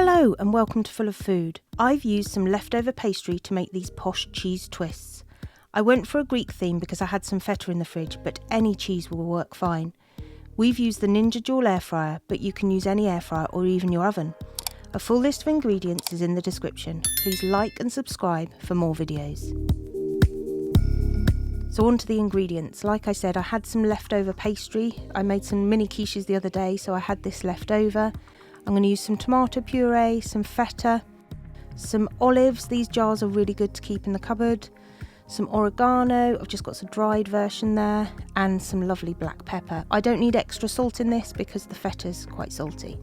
Hello and welcome to Full of Food. I've used some leftover pastry to make these posh cheese twists. I went for a Greek theme because I had some feta in the fridge, but any cheese will work fine. We've used the Ninja Dual air fryer, but you can use any air fryer or even your oven. A full list of ingredients is in the description. Please like and subscribe for more videos. So on to the ingredients. Like I said, I had some leftover pastry. I made some mini quiches the other day, so I had this left over. I'm going to use some tomato puree, some feta, some olives. These jars are really good to keep in the cupboard. Some oregano, I've just got some dried version there, and some lovely black pepper. I don't need extra salt in this because the feta's quite salty.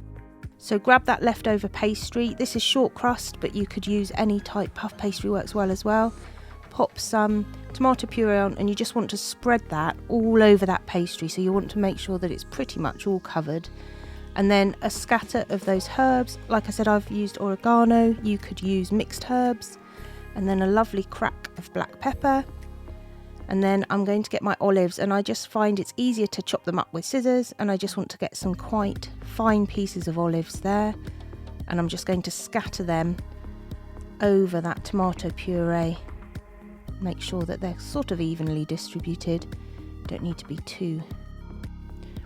So grab that leftover pastry. This is shortcrust, but you could use any type. Puff pastry works well as well. Pop some tomato puree on, and you just want to spread that all over that pastry. So you want to make sure that it's pretty much all covered. And then a scatter of those herbs. Like I said, I've used oregano. You could use mixed herbs. And then a lovely crack of black pepper. And then I'm going to get my olives, and I just find it's easier to chop them up with scissors, and I just want to get some quite fine pieces of olives there. And I'm just going to scatter them over that tomato puree. Make sure that they're sort of evenly distributed. Don't need to be too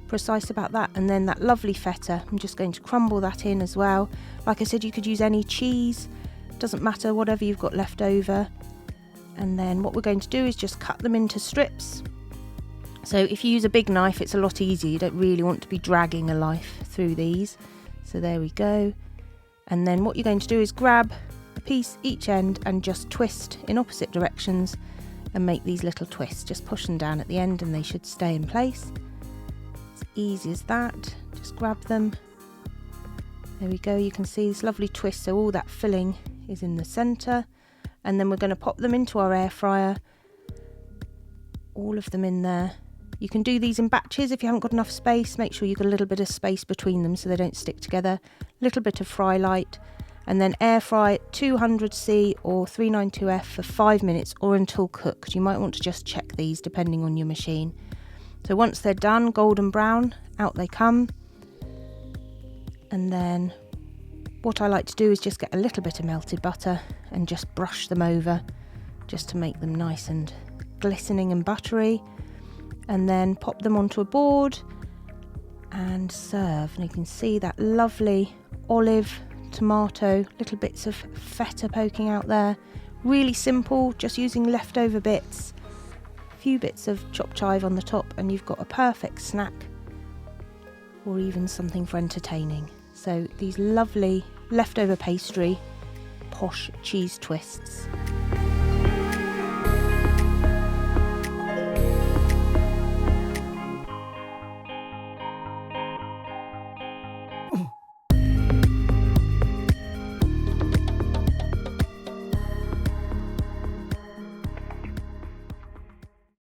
precise about that. And then that lovely feta, I'm just going to crumble that in as well. Like I said, you could use any cheese, doesn't matter, whatever you've got left over. And then what we're going to do is just cut them into strips. So if you use a big knife, it's a lot easier. You don't really want to be dragging a knife through these. So there we go. And then what you're going to do is grab a piece each end and just twist in opposite directions and make these little twists. Just push them down at the end and they should stay in place. Easy as that. Just grab them. There we go. You can see this lovely twist, so all that filling is in the centre. And then we're going to pop them into our air fryer. All of them in there. You can do these in batches if you haven't got enough space. Make sure you've got a little bit of space between them so they don't stick together. A little bit of fry light. And then air fry at 200C or 392F for 5 minutes or until cooked. You might want to just check these depending on your machine. So once they're done, golden brown, out they come. And then what I like to do is just get a little bit of melted butter and just brush them over just to make them nice and glistening and buttery. And then pop them onto a board and serve. And you can see that lovely olive, tomato, little bits of feta poking out there. Really simple, just using leftover bits. Few bits of chopped chive on the top, and you've got a perfect snack or even something for entertaining. So these lovely leftover pastry posh cheese twists.